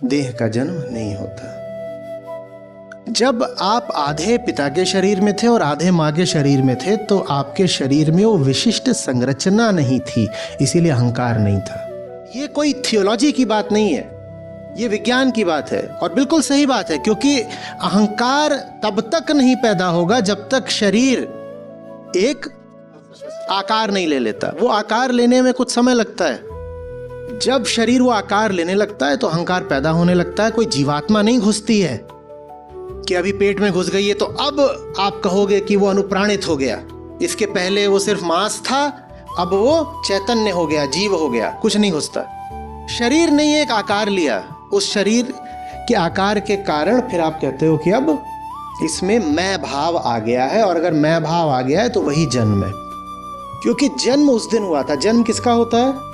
देह का जन्म नहीं होता। जब आप आधे पिता के शरीर में थे और आधे माँ के शरीर में थे तो आपके शरीर में वो विशिष्ट संरचना नहीं थी, इसीलिए अहंकार नहीं था। ये कोई थियोलॉजी की बात नहीं है, ये विज्ञान की बात है और बिल्कुल सही बात है, क्योंकि अहंकार तब तक नहीं पैदा होगा जब तक शरीर एक आकार नहीं ले लेता। वो आकार लेने में कुछ समय लगता है। जब शरीर वो आकार लेने लगता है तो अहंकार पैदा होने लगता है। कोई जीवात्मा नहीं घुसती है कि अभी पेट में घुस गई है तो अब आप कहोगे कि वो अनुप्राणित हो गया। इसके पहले वो सिर्फ मांस था, अब वो चैतन्य हो गया, जीव हो गया। कुछ नहीं घुसता। शरीर ने एक आकार लिया, उस शरीर के आकार के कारण फिर आप कहते हो कि अब इसमें मैं भाव आ गया है, और अगर मैं भाव आ गया है तो वही जन्म है। क्योंकि जन्म उस दिन हुआ था। जन्म किसका होता है?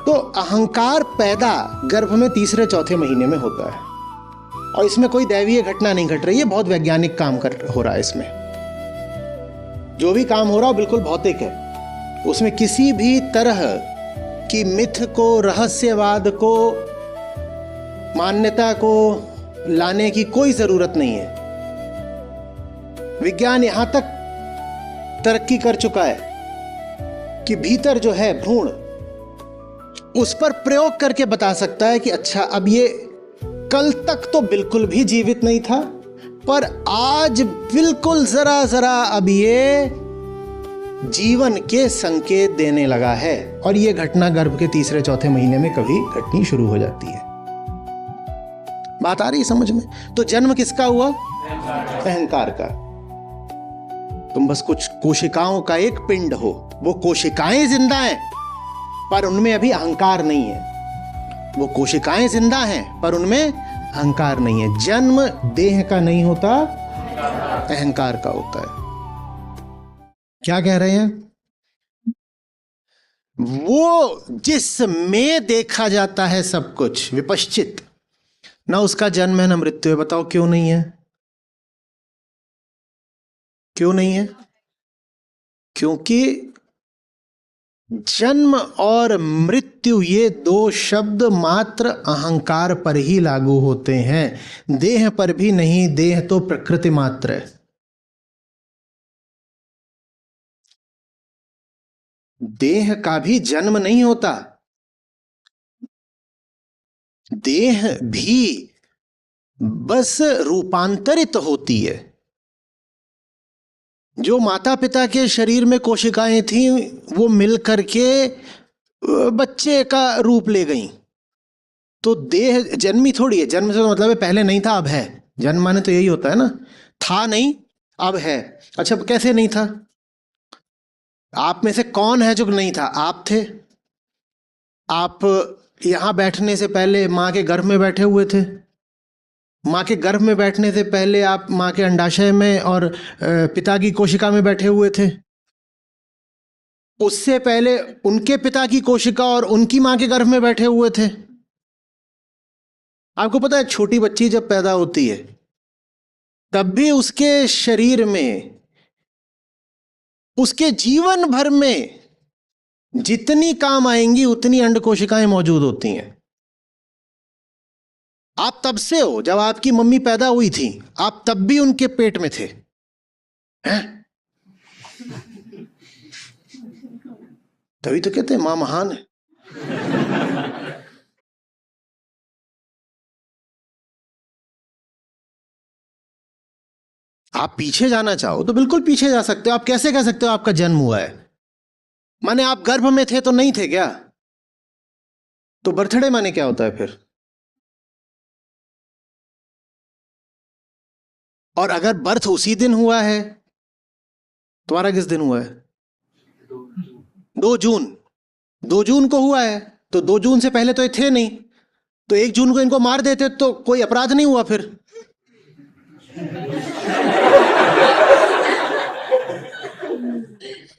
तो अहंकार पैदा गर्भ में तीसरे चौथे महीने में होता है, और इसमें कोई दैवीय घटना नहीं घट रही है। बहुत वैज्ञानिक काम हो रहा है। इसमें जो भी काम हो रहा है बिल्कुल भौतिक है। उसमें किसी भी तरह की मिथ को, रहस्यवाद को, मान्यता को लाने की कोई जरूरत नहीं है। विज्ञान यहां तक तरक्की कर चुका है कि भीतर जो है भ्रूण, उस पर प्रयोग करके बता सकता है कि अच्छा अब ये कल तक तो बिल्कुल भी जीवित नहीं था, पर आज बिल्कुल जरा जरा अब ये जीवन के संकेत देने लगा है, और ये घटना गर्भ के तीसरे चौथे महीने में कभी घटनी शुरू हो जाती है। बात आ रही है समझ में? तो जन्म किसका हुआ? अहंकार का। तुम बस कुछ कोशिकाओं का एक पिंड हो, वो कोशिकाएं जिंदा हैं पर उनमें अभी अहंकार नहीं है। वो कोशिकाएं जिंदा हैं पर उनमें अहंकार नहीं है। जन्म देह का नहीं होता, अहंकार का होता है। क्या कह रहे हैं? वो जिसमें देखा जाता है सब कुछ विपश्चित, ना उसका जन्म है ना मृत्यु है। बताओ क्यों नहीं है? क्यों नहीं है? क्योंकि जन्म और मृत्यु ये दो शब्द मात्र अहंकार पर ही लागू होते हैं, देह पर भी नहीं। देह तो प्रकृति मात्र है। देह का भी जन्म नहीं होता। देह भी बस रूपांतरित होती है। जो माता पिता के शरीर में कोशिकाएं थीं वो मिल करके बच्चे का रूप ले गईं। तो देह जन्मी थोड़ी है। जन्म से तो मतलब है पहले नहीं था अब है। जन्म माने तो यही होता है ना, था नहीं अब है। अच्छा कैसे नहीं था? आप में से कौन है जो नहीं था? आप थे। आप यहां बैठने से पहले मां के गर्भ में बैठे हुए थे। मां के गर्भ में बैठने से पहले आप मां के अंडाशय में और पिता की कोशिका में बैठे हुए थे। उससे पहले उनके पिता की कोशिका और उनकी मां के गर्भ में बैठे हुए थे। आपको पता है छोटी बच्ची जब पैदा होती है तब भी उसके शरीर में, उसके जीवन भर में जितनी काम आएंगी उतनी अंड कोशिकाएं मौजूद होती हैं। आप तब से हो, जब आपकी मम्मी पैदा हुई थी आप तब भी उनके पेट में थे। हैं? तभी तो कहते हैं मां महान है। आप पीछे जाना चाहो तो बिल्कुल पीछे जा सकते हो। आप कैसे कह सकते हो आपका जन्म हुआ है? माने आप गर्भ में थे तो नहीं थे क्या? तो बर्थडे माने क्या होता है फिर? और अगर बर्थ उसी दिन हुआ है, तुम्हारा किस दिन हुआ है? 2 जून। 2 जून को हुआ है तो 2 जून से पहले तो ये थे नहीं, तो 1 जून को इनको मार देते तो कोई अपराध नहीं हुआ फिर।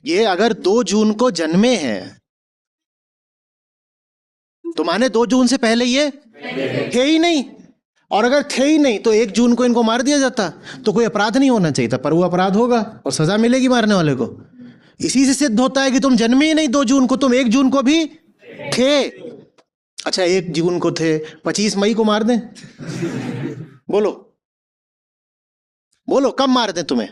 ये अगर 2 जून को जन्मे हैं तो माने 2 जून से पहले ये थे ही नहीं, और अगर थे ही नहीं तो 1 जून को इनको मार दिया जाता तो कोई अपराध नहीं होना चाहिए था, पर वो अपराध होगा और सजा मिलेगी मारने वाले को। इसी से सिद्ध होता है कि तुम जन्मे ही नहीं 2 जून को, तुम 1 जून को भी थे। अच्छा, 1 जून को थे, 25 मई को मार दें? बोलो बोलो, कब मार दें तुम्हें?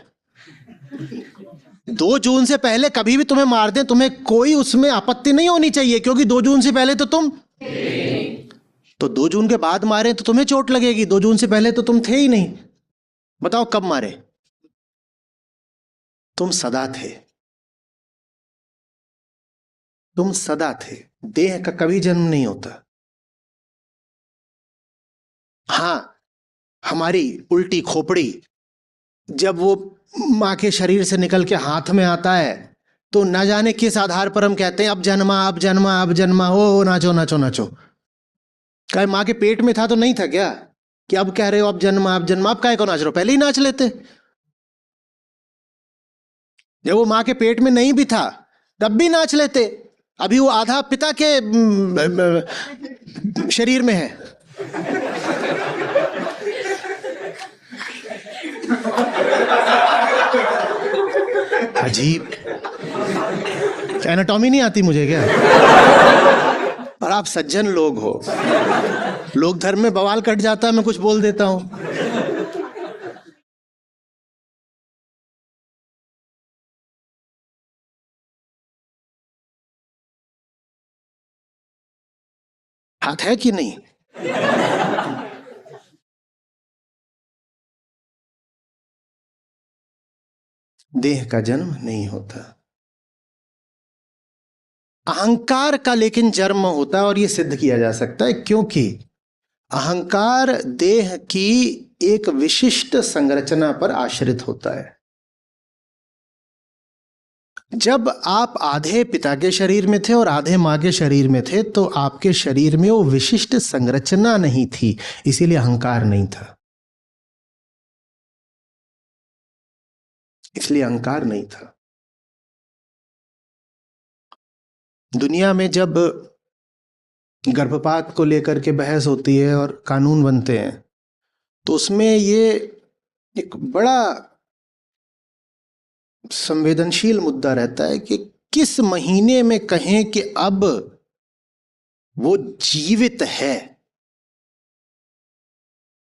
2 जून से पहले कभी भी तुम्हें मार दें, तुम्हें कोई उसमें आपत्ति नहीं होनी चाहिए, क्योंकि 2 जून से पहले तो तुम, तो 2 जून के बाद मारे तो तुम्हें चोट लगेगी, 2 जून से पहले तो तुम थे ही नहीं। बताओ कब मारे? तुम सदा थे, तुम सदा थे। देह का कभी जन्म नहीं होता। हां, हमारी उल्टी खोपड़ी जब वो मां के शरीर से निकल के हाथ में आता है, तो न जाने किस आधार पर हम कहते हैं अब जन्मा, अब जन्मा, अब जन्मा, हो नाचो नाचो नाचो। क्या मां के पेट में था तो नहीं था क्या कि अब कह रहे हो अब जन्मा, अब जन्मा? अब काहे को नाच रहे हो? पहले ही नाच लेते। जब वो मां के पेट में नहीं भी था तब भी नाच लेते। अभी वो आधा पिता के शरीर में है। अजीब, एनाटॉमी नहीं आती मुझे क्या? पर आप सज्जन लोग हो, लोक धर्म में बवाल कट जाता है, मैं कुछ बोल देता हूं। हाथ है कि नहीं? देह का जन्म नहीं होता। अहंकार का लेकिन जन्म होता है, और यह सिद्ध किया जा सकता है, क्योंकि अहंकार देह की एक विशिष्ट संरचना पर आश्रित होता है। जब आप आधे पिता के शरीर में थे और आधे मां के शरीर में थे, तो आपके शरीर में वो विशिष्ट संरचना नहीं थी, इसीलिए अहंकार नहीं था। इसलिए अहंकार नहीं था। दुनिया में जब गर्भपात को लेकर के बहस होती है और कानून बनते हैं, तो उसमें ये एक बड़ा संवेदनशील मुद्दा रहता है कि किस महीने में कहें कि अब वो जीवित है।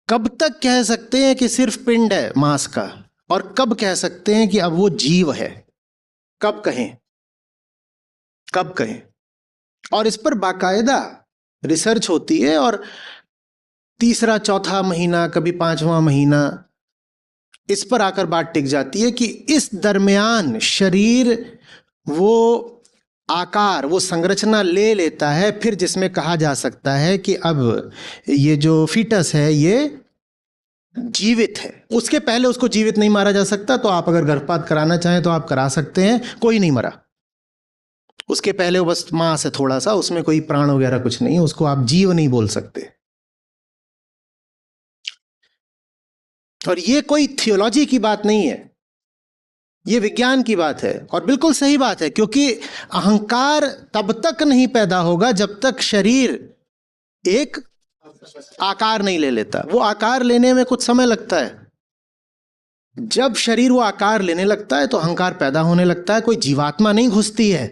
कब तक कह सकते हैं कि सिर्फ पिंड है मांस का, और कब कह सकते हैं कि अब वो जीव है? कब कहें? कब कहें? और इस पर बाकायदा रिसर्च होती है, और तीसरा चौथा महीना, कभी 5वां महीना, इस पर आकर बात टिक जाती है कि इस दरमियान शरीर वो आकार, वो संरचना ले लेता है, फिर जिसमें कहा जा सकता है कि अब ये जो फीटस है ये जीवित है। उसके पहले उसको जीवित नहीं मारा जा सकता। तो आप अगर गर्भपात कराना चाहें तो आप करा सकते हैं, कोई नहीं मरा। उसके पहले वो बस मांस है थोड़ा सा, उसमें कोई प्राण वगैरह कुछ नहीं है, उसको आप जीव नहीं बोल सकते। और ये कोई थियोलॉजी की बात नहीं है, ये विज्ञान की बात है, और बिल्कुल सही बात है, क्योंकि अहंकार तब तक नहीं पैदा होगा जब तक शरीर एक आकार नहीं ले लेता। वो आकार लेने में कुछ समय लगता है। जब शरीर वो आकार लेने लगता है तो अहंकार पैदा होने लगता है। कोई जीवात्मा नहीं घुसती है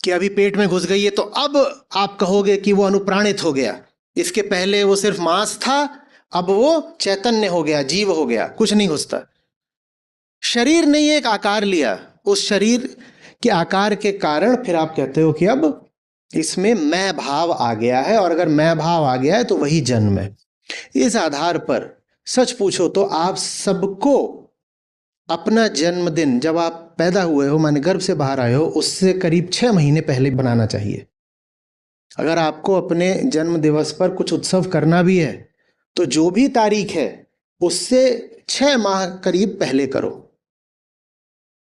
कि अभी पेट में घुस गई है तो अब आप कहोगे कि वो अनुप्राणित हो गया। इसके पहले वो सिर्फ मांस था, अब वो चैतन्य हो गया, जीव हो गया। कुछ नहीं घुसता। शरीर ने एक आकार लिया, उस शरीर के आकार के कारण फिर आप कहते हो कि अब इसमें मैं भाव आ गया है, और अगर मैं भाव आ गया है तो वही जन्म है। इस आधार पर सच पूछो तो आप सबको अपना जन्मदिन, जब आप पैदा हुए हो, माने गर्भ से बाहर आए हो, उससे करीब 6 महीने पहले बनाना चाहिए। अगर आपको अपने जन्म दिवस पर कुछ उत्सव करना भी है तो जो भी तारीख है उससे 6 माह करीब पहले करो,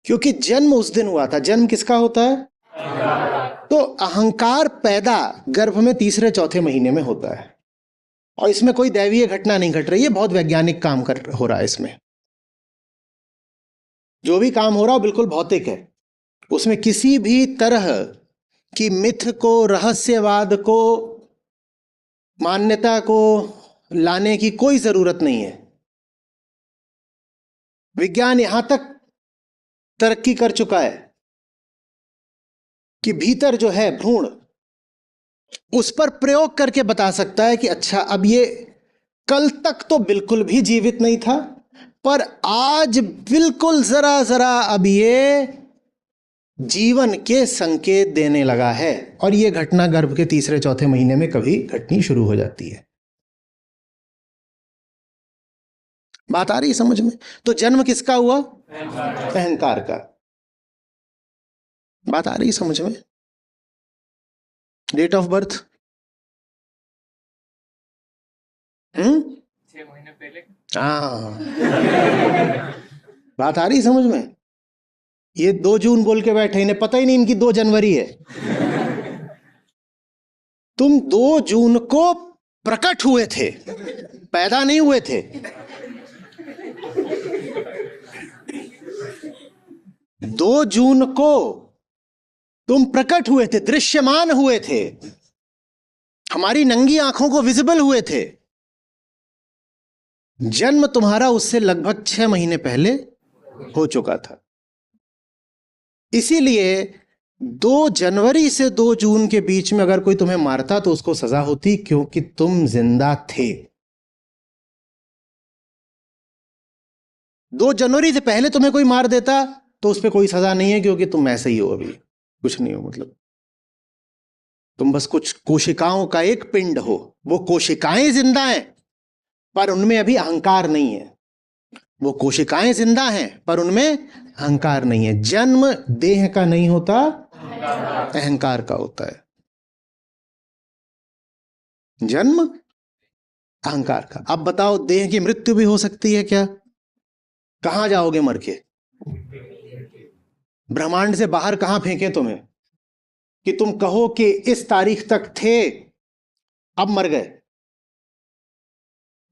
क्योंकि जन्म उस दिन हुआ था। जन्म किसका होता है? तो अहंकार पैदा गर्भ में तीसरे चौथे महीने में होता है, और इसमें कोई दैवीय घटना नहीं घट रही है, बहुत वैज्ञानिक काम हो रहा है। इसमें जो भी काम हो रहा है बिल्कुल भौतिक है। उसमें किसी भी तरह की मिथ को, रहस्यवाद को, मान्यता को लाने की कोई जरूरत नहीं है। विज्ञान यहां तक तरक्की कर चुका है कि भीतर जो है भ्रूण, उस पर प्रयोग करके बता सकता है कि अच्छा अब ये कल तक तो बिल्कुल भी जीवित नहीं था, पर आज बिल्कुल जरा जरा अब ये जीवन के संकेत देने लगा है। और ये घटना गर्भ के तीसरे चौथे महीने में कभी घटनी शुरू हो जाती है। बात आ रही है समझ में? तो जन्म किसका हुआ? अहंकार का। बात आ रही है समझ में? डेट ऑफ बर्थ 6 महीने पहले। हाँ, बात आ रही है समझ में? ये 2 जून बोल के बैठे, इन्हें पता ही नहीं इनकी 2 जनवरी है। तुम 2 जून को प्रकट हुए थे, पैदा नहीं हुए थे। 2 जून को तुम प्रकट हुए थे, दृश्यमान हुए थे, हमारी नंगी आंखों को विजिबल हुए थे। जन्म तुम्हारा उससे लगभग 6 महीने पहले हो चुका था। इसीलिए 2 जनवरी से 2 जून के बीच में अगर कोई तुम्हें मारता तो उसको सजा होती, क्योंकि तुम जिंदा थे। 2 जनवरी से पहले तुम्हें कोई मार देता तो उस पर कोई सजा नहीं है, क्योंकि तुम ऐसे ही हो, अभी कुछ नहीं हो। मतलब तुम बस कुछ कोशिकाओं का एक पिंड हो। वो कोशिकाएं जिंदा हैं पर उनमें अभी अहंकार नहीं है। वो कोशिकाएं जिंदा हैं पर उनमें अहंकार नहीं है। जन्म देह का नहीं होता, अहंकार का होता है। जन्म अहंकार का। अब बताओ, देह की मृत्यु भी हो सकती है क्या? कहां जाओगे मर के? ब्रह्मांड से बाहर कहां फेंके तुम्हें कि तुम कहो कि इस तारीख तक थे, अब मर गए?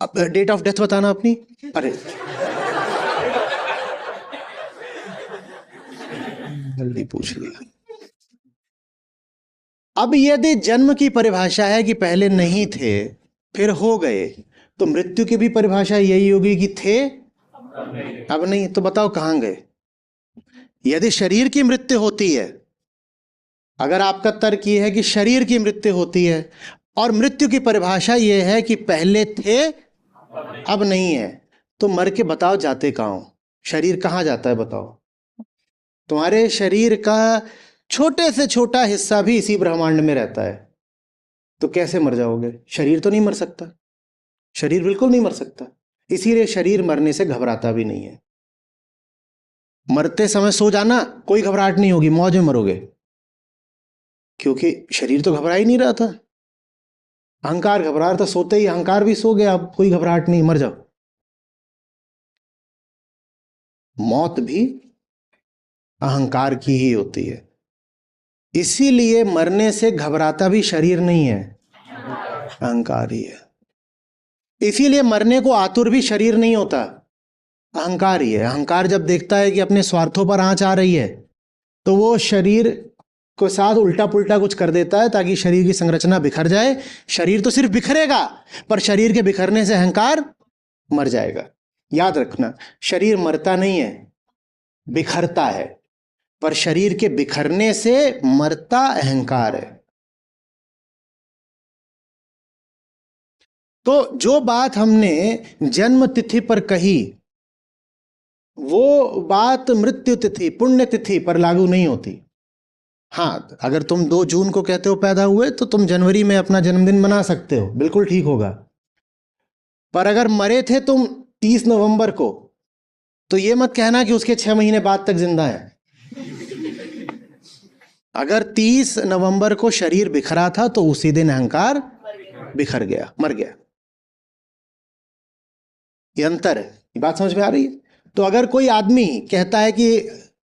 अब डेट ऑफ डेथ बताना अपनी। अरे जल्दी पूछ लिया। अब यदि जन्म की परिभाषा है कि पहले नहीं थे फिर हो गए, तो मृत्यु की भी परिभाषा यही होगी कि थे अब नहीं। तो बताओ कहां गए? यदि शरीर की मृत्यु होती है, अगर आपका तर्क यह है कि शरीर की मृत्यु होती है और मृत्यु की परिभाषा यह है कि पहले थे अब नहीं है, तो मर के बताओ जाते कहां हो? शरीर कहां जाता है बताओ? तुम्हारे शरीर का छोटे से छोटा हिस्सा भी इसी ब्रह्मांड में रहता है, तो कैसे मर जाओगे? शरीर तो नहीं मर सकता, शरीर बिल्कुल नहीं मर सकता। इसीलिए शरीर मरने से घबराता भी नहीं है। मरते समय सो जाना, कोई घबराहट नहीं होगी, मौज में मरोगे, क्योंकि शरीर तो घबरा ही नहीं रहा था। अहंकार घबरा रहा था, सोते ही अहंकार भी सो गया, अब कोई घबराहट नहीं, मर जाओ। मौत भी अहंकार की ही होती है। इसीलिए मरने से घबराता भी शरीर नहीं है, अहंकार ही है। इसीलिए मरने को आतुर भी शरीर नहीं होता, अहंकार ही है। अहंकार जब देखता है कि अपने स्वार्थों पर आंच आ रही है तो वो शरीर को साथ उल्टा पुल्टा कुछ कर देता है ताकि शरीर की संरचना बिखर जाए। शरीर तो सिर्फ बिखरेगा, पर शरीर के बिखरने से अहंकार मर जाएगा। याद रखना, शरीर मरता नहीं है, बिखरता है, पर शरीर के बिखरने से मरता अहंकार है। तो जो बात हमने जन्म तिथि पर कही, वो बात मृत्यु तिथि, पुण्य तिथि पर लागू नहीं होती। हाँ, अगर तुम 2 जून को कहते हो पैदा हुए, तो तुम जनवरी में अपना जन्मदिन मना सकते हो, बिल्कुल ठीक होगा। पर अगर मरे थे तुम 30 नवंबर को, तो ये मत कहना कि उसके 6 महीने बाद तक जिंदा है। अगर 30 नवंबर को शरीर बिखरा था तो उसी दिन अहंकार बिखर गया, मर गया। ये अंतर है। ये बात समझ में आ रही है? तो अगर कोई आदमी कहता है कि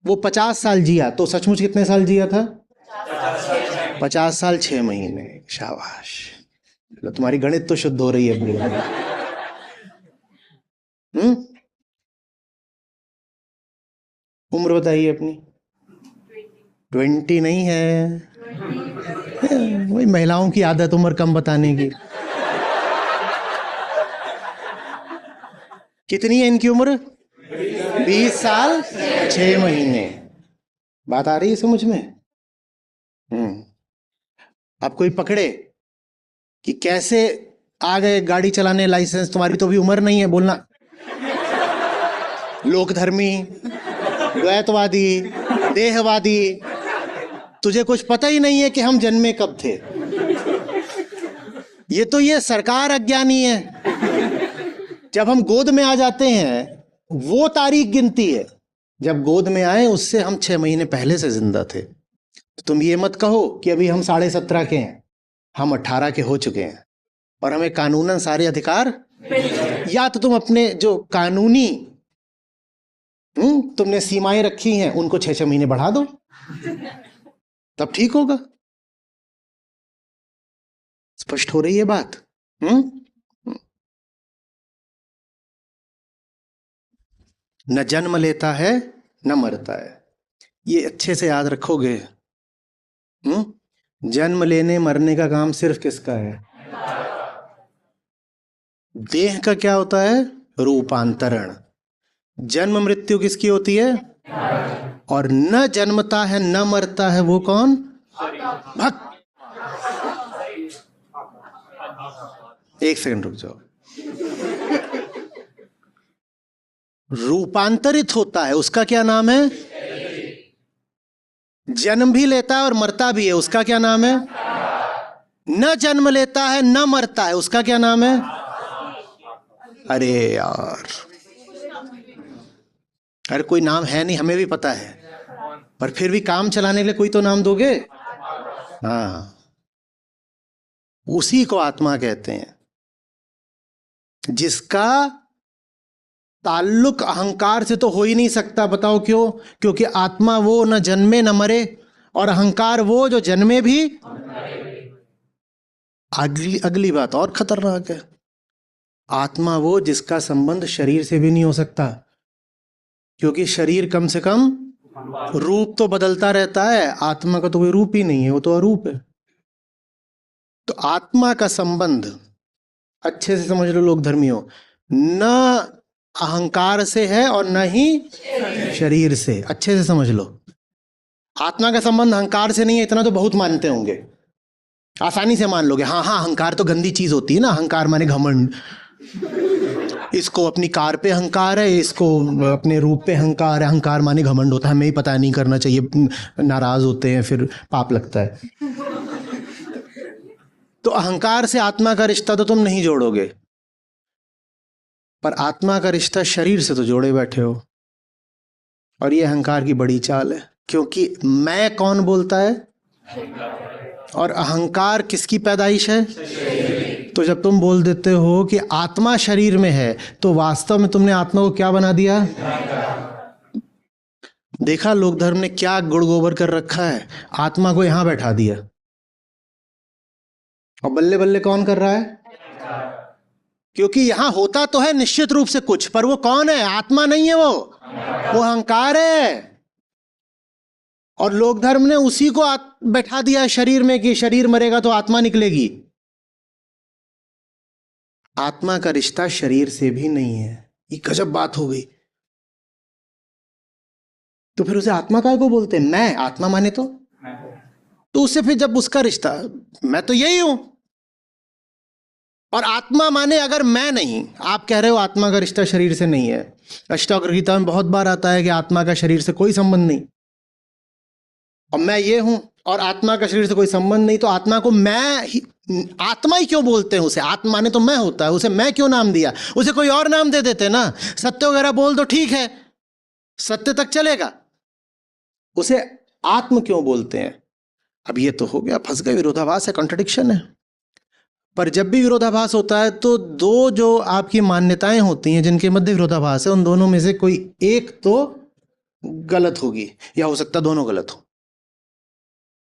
वो 50 साल जिया, तो सचमुच कितने साल जिया था? 50 साल 6 महीने। शाबाश, तुम्हारी गणित तो शुद्ध हो रही है बिल्कुल। उम्र बताइए अपनी। 20 नहीं है, वही महिलाओं की आदत उम्र कम बताने की। कितनी है इनकी उम्र? 20 साल 6 महीने। बात आ रही है समझ में? अब कोई पकड़े कि कैसे आ गए गाड़ी चलाने, लाइसेंस, तुम्हारी तो अभी उम्र नहीं है बोलना। लोकधर्मी, द्वैतवादी, देहवादी, तुझे कुछ पता ही नहीं है कि हम जन्मे कब थे। ये सरकार अज्ञानी है। जब हम गोद में आ जाते हैं वो तारीख गिनती है, जब गोद में आए उससे हम 6 महीने पहले से जिंदा थे। तो तुम ये मत कहो कि अभी हम 17.5 के हैं, हम 18 के हो चुके हैं और हमें कानूनन सारे अधिकार। या तो तुम अपने जो कानूनी तुमने सीमाएं रखी हैं उनको 6 महीने बढ़ा दो, तब ठीक होगा। स्पष्ट हो रही है बात? न जन्म लेता है न मरता है, ये अच्छे से याद रखोगे। जन्म लेने मरने का काम सिर्फ किसका है? देह का क्या होता है? रूपांतरण। जन्म मृत्यु किसकी होती है? और न जन्मता है न मरता है वो कौन? भक्त। एक सेकंड रुक जाओ। रूपांतरित होता है उसका क्या नाम है? जन्म भी लेता है और मरता भी है, उसका क्या नाम है? न जन्म लेता है न मरता है, उसका क्या नाम है? अरे यार, अरे कोई नाम है नहीं, हमें भी पता है, पर फिर भी काम चलाने के लिए कोई तो नाम दोगे। हाँ, उसी को आत्मा कहते हैं, जिसका ताल्लुक अहंकार से तो हो ही नहीं सकता। बताओ क्यों? क्योंकि आत्मा वो न जन्मे न मरे, और अहंकार वो जो जन्मे भी। अगली बात और खतरनाक है, आत्मा वो जिसका संबंध शरीर से भी नहीं हो सकता, क्योंकि शरीर कम से कम रूप तो बदलता रहता है, आत्मा का तो कोई रूप ही नहीं है, वो तो अरूप है। तो आत्मा का संबंध अच्छे से समझ लो लोग धर्मियों, न अहंकार से है और न ही शरीर से। अच्छे से समझ लो, आत्मा का संबंध अहंकार से नहीं है, इतना तो बहुत मानते होंगे, आसानी से मान लोगे। हाँ हाँ, अहंकार तो गंदी चीज होती है ना, अहंकार माने घमंड। इसको अपनी कार पे अहंकार है, इसको अपने रूप पे अहंकार है, अहंकार माने घमंड होता है, हमें ही पता नहीं करना चाहिए, नाराज होते हैं, फिर पाप लगता है। तो अहंकार से आत्मा का रिश्ता तो तुम नहीं जोड़ोगे, पर आत्मा का रिश्ता शरीर से तो जोड़े बैठे हो। और ये अहंकार की बड़ी चाल है, क्योंकि मैं कौन बोलता है? और अहंकार किसकी पैदाइश है? तो जब तुम बोल देते हो कि आत्मा शरीर में है, तो वास्तव में तुमने आत्मा को क्या बना दिया? देखा लोक धर्म ने क्या गुड़ गोबर कर रखा है, आत्मा को यहां बैठा दिया, और बल्ले बल्ले कौन कर रहा है? क्योंकि यहां होता तो है निश्चित रूप से कुछ, पर वो कौन है? आत्मा नहीं है, वो अहंकार है। और लोक धर्म ने उसी को बैठा दिया शरीर में कि शरीर मरेगा तो आत्मा निकलेगी। आत्मा का रिश्ता शरीर से भी नहीं है, ये गजब बात हो गई। तो फिर उसे आत्मा काय को बोलते हैं? मैं आत्मा माने तो उससे फिर जब उसका रिश्ता, मैं तो यही हूं, और आत्मा माने अगर मैं नहीं, आप कह रहे हो आत्मा का रिश्ता शरीर से नहीं है, अष्टावक्र गीता में बहुत बार आता है कि आत्मा का शरीर से कोई संबंध नहीं, और मैं ये हूं और आत्मा का शरीर से कोई संबंध नहीं, तो आत्मा को मैं ही, आत्मा ही क्यों बोलते हैं? उसे आत्मा माने तो मैं होता है, उसे मैं क्यों नाम दिया? उसे कोई और नाम दे देते ना, सत्य वगैरह बोल दो, ठीक है, सत्य तक चलेगा, उसे आत्म क्यों बोलते हैं? अब ये तो हो गया, फंस गए, विरोधाभास है, कॉन्ट्रडिक्शन है। पर जब भी विरोधाभास होता है तो दो जो आपकी मान्यताएं होती हैं जिनके मध्य विरोधाभास है, उन दोनों में से कोई एक तो गलत होगी, या हो सकता दोनों गलत हो।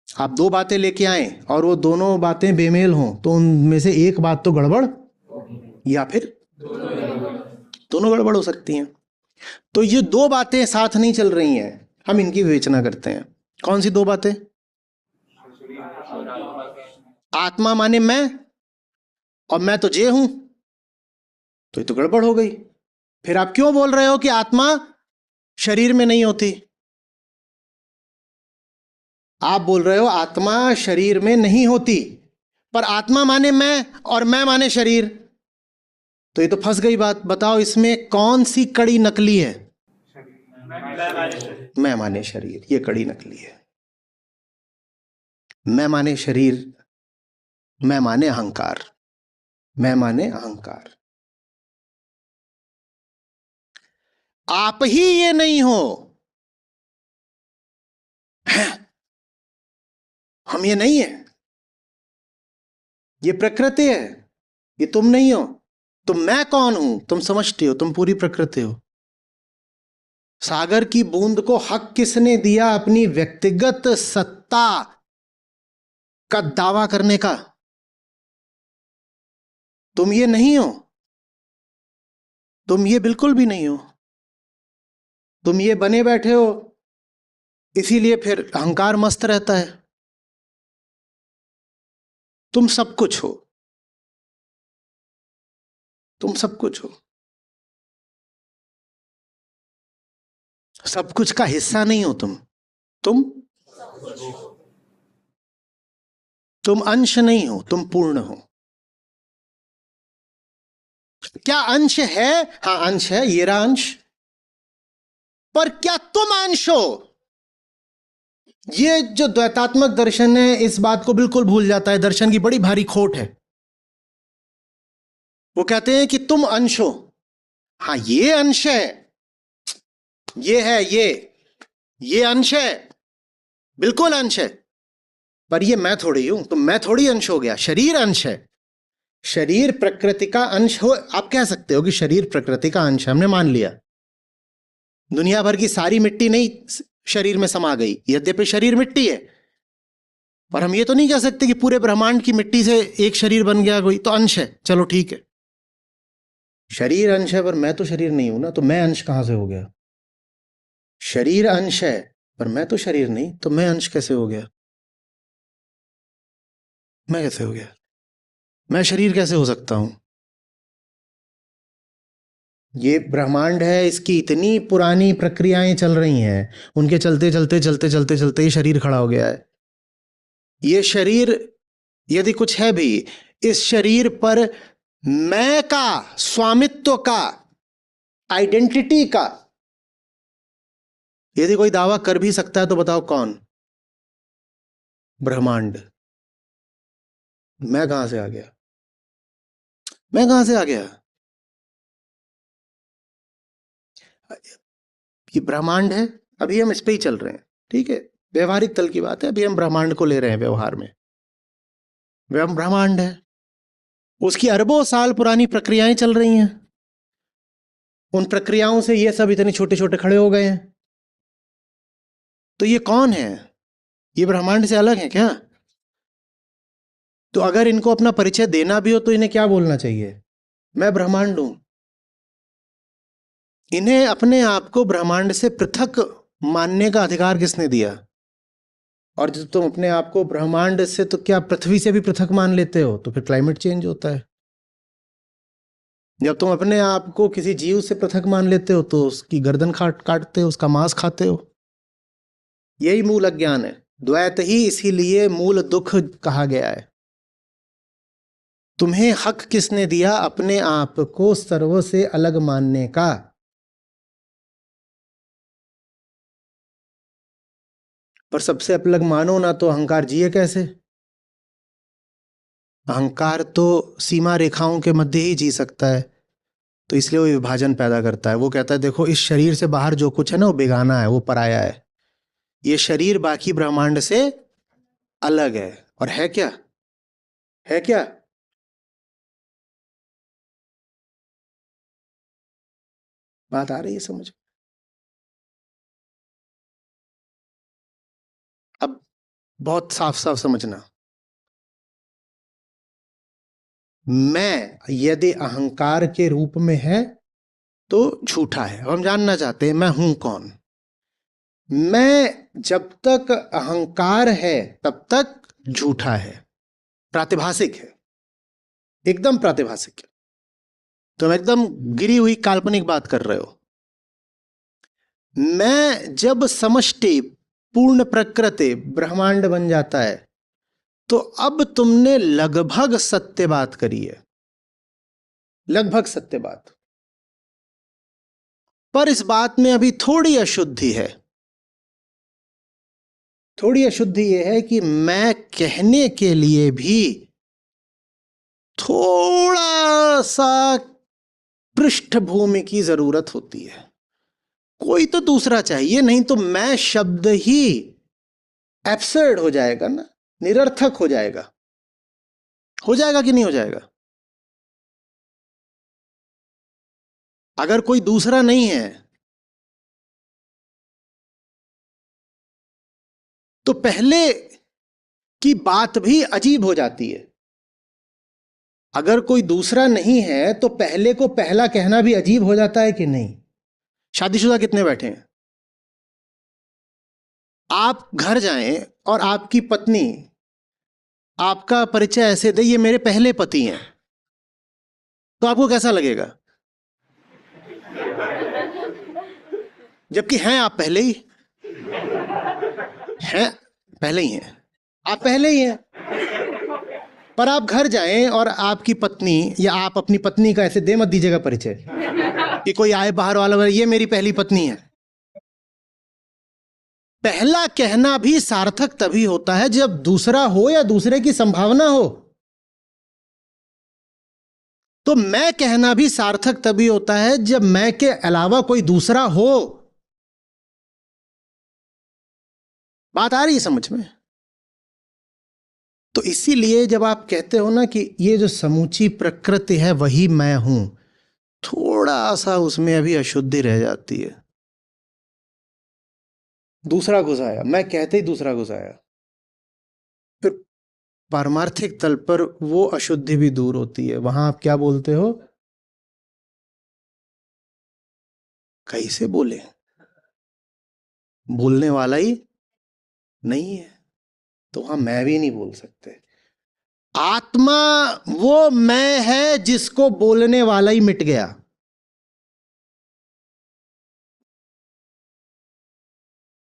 आप दो बातें लेके आए और वो दोनों बातें बेमेल हों, तो उनमें से एक बात तो गड़बड़, या फिर दोनों गड़बड़ हो सकती हैं। तो ये दो बातें साथ नहीं चल रही हैं, हम इनकी विवेचना करते हैं। कौन सी दो बातें? आत्मा माने मैं, और मैं तो जे हूं, तो ये तो गड़बड़ हो गई। फिर आप क्यों बोल रहे हो कि आत्मा शरीर में नहीं होती? आप बोल रहे हो आत्मा शरीर में नहीं होती, पर आत्मा माने मैं और मैं माने शरीर, तो ये तो फंस गई बात। बताओ इसमें कौन सी कड़ी नकली है? मैं माने शरीर, ये कड़ी नकली है। मैं माने शरीर, मैं माने अहंकार, मैं माने अहंकार। आप ही ये नहीं हो, हम ये नहीं है, ये प्रकृति है, ये तुम नहीं हो। तो मैं कौन हूं? तुम समझते हो तुम पूरी प्रकृति हो। सागर की बूंद को हक किसने दिया अपनी व्यक्तिगत सत्ता का दावा करने का? तुम ये नहीं हो, तुम ये बिल्कुल भी नहीं हो। तुम ये बने बैठे हो, इसीलिए फिर अहंकार मस्त रहता है। तुम सब कुछ हो, तुम सब कुछ हो, सब कुछ का हिस्सा नहीं हो तुम। तुम तुम अंश नहीं हो, तुम पूर्ण हो। क्या अंश है? हाँ अंश है, ये रहा अंश। पर क्या तुम अंश हो? ये जो द्वैतात्मक दर्शन है इस बात को बिल्कुल भूल जाता है। दर्शन की बड़ी भारी खोट है। वो कहते हैं कि तुम अंश हो। हाँ ये अंश है, ये है, ये अंश है, बिल्कुल अंश है। पर ये मैं थोड़ी हूं, तो मैं थोड़ी अंश हो गया। शरीर अंश है, शरीर प्रकृति का अंश हो। आप कह सकते हो कि शरीर प्रकृति का अंश है, हमने मान लिया। दुनिया भर की सारी मिट्टी नहीं शरीर में समा गई, यद्यपि शरीर मिट्टी है। पर हम ये तो नहीं कह सकते कि पूरे ब्रह्मांड की मिट्टी से एक शरीर बन गया कोई, तो अंश है। चलो ठीक है, शरीर अंश है पर मैं तो शरीर नहीं हूं ना, तो मैं अंश कहां से हो गया? शरीर अंश है पर मैं तो शरीर नहीं, तो मैं अंश कैसे हो गया? मैं कैसे हो गया? मैं शरीर कैसे हो सकता हूं? ये ब्रह्मांड है, इसकी इतनी पुरानी प्रक्रियाएं चल रही हैं, उनके चलते चलते चलते चलते चलते ये शरीर खड़ा हो गया है। ये शरीर यदि कुछ है भी, इस शरीर पर मैं का, स्वामित्व का, आइडेंटिटी का यदि कोई दावा कर भी सकता है तो बताओ कौन? ब्रह्मांड। मैं कहां से आ गया? मैं कहां से आ गया? ये ब्रह्मांड है। अभी हम इस पे ही चल रहे हैं, ठीक है, व्यवहारिक तल की बात है। अभी हम ब्रह्मांड को ले रहे हैं व्यवहार में। वह ब्रह्मांड है, उसकी अरबों साल पुरानी प्रक्रियाएं चल रही हैं। उन प्रक्रियाओं से ये सब इतने छोटे छोटे खड़े हो गए हैं। तो ये कौन है? ये ब्रह्मांड से अलग है क्या? तो अगर इनको अपना परिचय देना भी हो तो इन्हें क्या बोलना चाहिए? मैं ब्रह्मांड हूं। इन्हें अपने आप को ब्रह्मांड से पृथक मानने का अधिकार किसने दिया? और जब तुम अपने आप को ब्रह्मांड से, तो क्या पृथ्वी से भी पृथक मान लेते हो? तो फिर क्लाइमेट चेंज होता है। जब तुम अपने आप को किसी जीव से पृथक मान लेते हो तो उसकी गर्दन काटते हो, उसका मांस खाते हो। यही मूल अज्ञान है। द्वैत ही इसीलिए मूल दुख कहा गया है। तुम्हें हक किसने दिया अपने आप को सर्व से अलग मानने का? पर सबसे अलग मानो ना तो अहंकार जिए कैसे? अहंकार तो सीमा रेखाओं के मध्य ही जी सकता है, तो इसलिए वो विभाजन पैदा करता है। वो कहता है देखो, इस शरीर से बाहर जो कुछ है ना वो बेगाना है, वो पराया है। ये शरीर बाकी ब्रह्मांड से अलग है। और है क्या? है क्या? बात आ रही है समझ? अब बहुत साफ साफ समझना। मैं यदि अहंकार के रूप में है तो झूठा है। अब हम जानना चाहते हैं मैं हूं कौन? मैं जब तक अहंकार है तब तक झूठा है, प्रातिभासिक है, एकदम प्रातिभासिक है। तुम एकदम गिरी हुई काल्पनिक बात कर रहे हो। मैं जब समष्टि पूर्ण प्रकृति ब्रह्मांड बन जाता है तो अब तुमने लगभग सत्य बात करी है, लगभग सत्य बात, पर इस बात में अभी थोड़ी अशुद्धि है। थोड़ी अशुद्धि यह है कि मैं कहने के लिए भी थोड़ा सा पृष्ठभूमि की जरूरत होती है। कोई तो दूसरा चाहिए, नहीं तो मैं शब्द ही एब्सर्ड हो जाएगा ना, निरर्थक हो जाएगा। हो जाएगा कि नहीं हो जाएगा? अगर कोई दूसरा नहीं है तो पहले की बात भी अजीब हो जाती है। अगर कोई दूसरा नहीं है तो पहले को पहला कहना भी अजीब हो जाता है कि नहीं? शादीशुदा कितने बैठे हैं? आप घर जाएं और आपकी पत्नी आपका परिचय ऐसे दे, ये मेरे पहले पति हैं, तो आपको कैसा लगेगा? जबकि हैं आप पहले ही हैं, पहले ही हैं, आप पहले ही हैं। पर आप घर जाएं और आपकी पत्नी या आप अपनी पत्नी का ऐसे दे मत दीजिएगा परिचय कि कोई आए बाहर वाला, ये मेरी पहली पत्नी है। पहला कहना भी सार्थक तभी होता है जब दूसरा हो या दूसरे की संभावना हो। तो मैं कहना भी सार्थक तभी होता है जब मैं के अलावा कोई दूसरा हो। बात आ रही है समझ में? तो इसीलिए जब आप कहते हो ना कि ये जो समूची प्रकृति है वही मैं हूं, थोड़ा सा उसमें अभी अशुद्धि रह जाती है। दूसरा घुस आया, मैं कहते ही दूसरा घुस आया, फिर पारमार्थिक तल पर वो अशुद्धि भी दूर होती है। वहां आप क्या बोलते हो? कैसे बोले? बोलने वाला ही नहीं है, तो वहां मैं भी नहीं बोल सकते। आत्मा वो मैं है जिसको बोलने वाला ही मिट गया।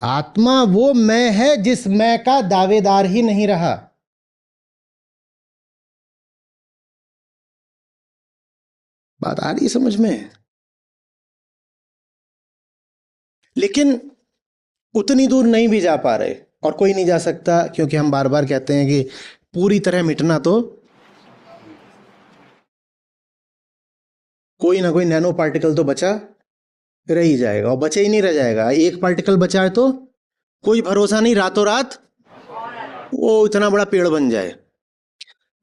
आत्मा वो मैं है जिस मैं का दावेदार ही नहीं रहा। बात आ रही है समझ में? लेकिन उतनी दूर नहीं भी जा पा रहे, और कोई नहीं जा सकता, क्योंकि हम बार बार कहते हैं कि पूरी तरह मिटना तो कोई ना कोई नैनो पार्टिकल तो बचा रह ही जाएगा, और बचे ही नहीं रह जाएगा। एक पार्टिकल बचा है तो कोई भरोसा नहीं रातों रात वो इतना बड़ा पेड़ बन जाए।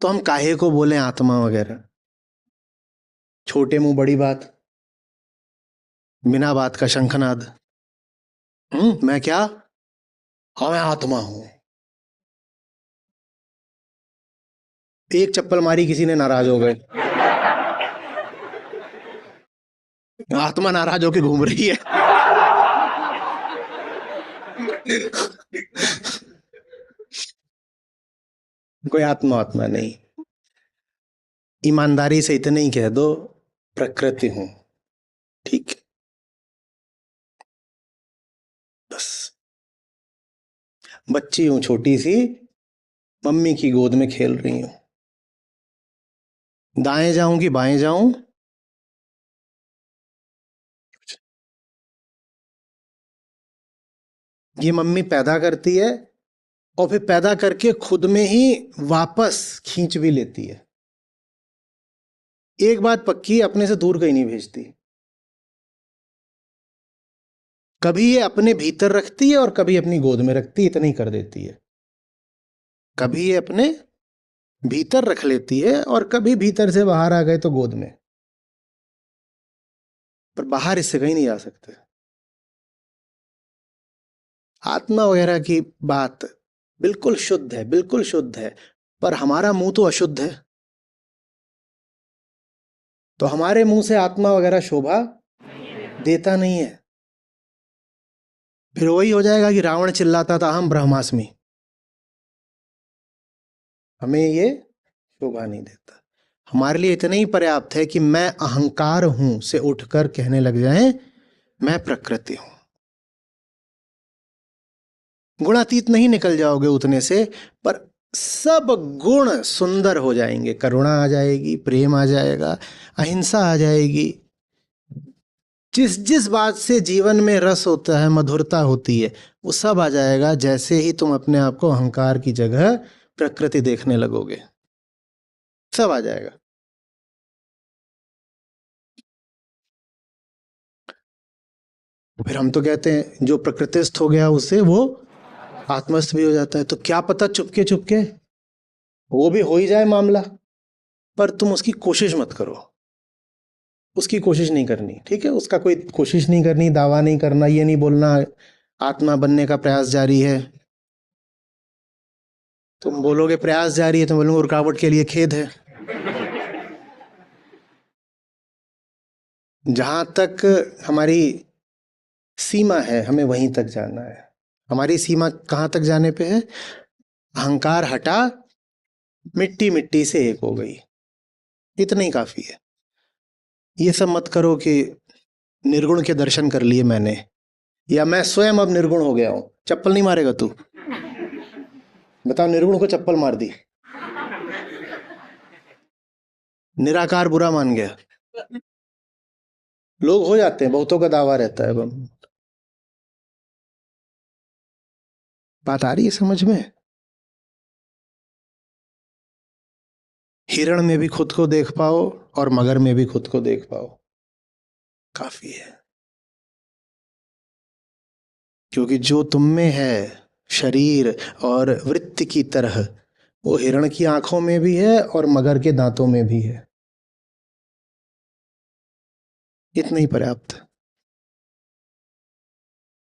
तो हम काहे को बोले आत्मा वगैरह? छोटे मुंह बड़ी बात, बिना बात का शंखनाद। मैं क्या? हाँ मैं आत्मा हूं। एक चप्पल मारी किसी ने, नाराज हो गए। आत्मा नाराज होके घूम रही है। कोई आत्मा आत्मा नहीं। ईमानदारी से इतने ही कह दो, प्रकृति हूं, ठीक है, बस। बच्ची हूं छोटी सी, मम्मी की गोद में खेल रही हूं। दाएं जाऊं कि बाएं जाऊं? ये मम्मी पैदा करती है और फिर पैदा करके खुद में ही वापस खींच भी लेती है। एक बात पक्की, अपने से दूर कहीं नहीं भेजती। कभी ये अपने भीतर रखती है और कभी अपनी गोद में रखती है, इतना ही कर देती है। कभी ये अपने भीतर रख लेती है और कभी भीतर से बाहर आ गए तो गोद में, पर बाहर इससे कहीं नहीं जा सकते। आत्मा वगैरह की बात बिल्कुल शुद्ध है, बिल्कुल शुद्ध है, पर हमारा मुंह तो अशुद्ध है। तो हमारे मुंह से आत्मा वगैरह शोभा देता नहीं है। फिर वही हो जाएगा कि रावण चिल्लाता था हम ब्रह्मास्मि, हमें ये शोभा नहीं देता। हमारे लिए इतना ही पर्याप्त है कि मैं अहंकार हूं से उठकर कहने लग जाएं मैं प्रकृति हूं। गुणातीत नहीं निकल जाओगे उतने से, पर सब गुण सुंदर हो जाएंगे। करुणा आ जाएगी, प्रेम आ जाएगा, अहिंसा आ जाएगी। जिस जिस बात से जीवन में रस होता है, मधुरता होती है, वो सब आ जाएगा जैसे ही तुम अपने आप को अहंकार की जगह प्रकृति देखने लगोगे। सब आ जाएगा। फिर हम तो कहते हैं जो प्रकृतिस्थ हो गया उससे वो आत्मस्थ भी हो जाता है। तो क्या पता चुपके चुपके वो भी हो ही जाए मामला, पर तुम उसकी कोशिश मत करो। उसकी कोशिश नहीं करनी, ठीक है? उसका कोई कोशिश नहीं करनी, दावा नहीं करना, ये नहीं बोलना आत्मा बनने का प्रयास जारी है। तुम बोलोगे प्रयास जारी है तो बोलूंगा रुकावट के लिए खेद है। जहां तक हमारी सीमा है हमें वहीं तक जाना है। हमारी सीमा कहाँ तक जाने पे है? अहंकार हटा, मिट्टी मिट्टी से एक हो गई, इतना ही काफी है। ये सब मत करो कि निर्गुण के दर्शन कर लिए मैंने, या मैं स्वयं अब निर्गुण हो गया हूं। चप्पल नहीं मारेगा तू? बताओ, निर्गुण को चप्पल मार दी, निराकार बुरा मान गया। लोग हो जाते हैं, बहुतों का दावा रहता है। बात आ रही है समझ में? हिरण में भी खुद को देख पाओ और मगर में भी खुद को देख पाओ, काफी है। क्योंकि जो तुम में है शरीर और वृत्ति की तरह, वो हिरण की आंखों में भी है और मगर के दांतों में भी है। इतना ही पर्याप्त।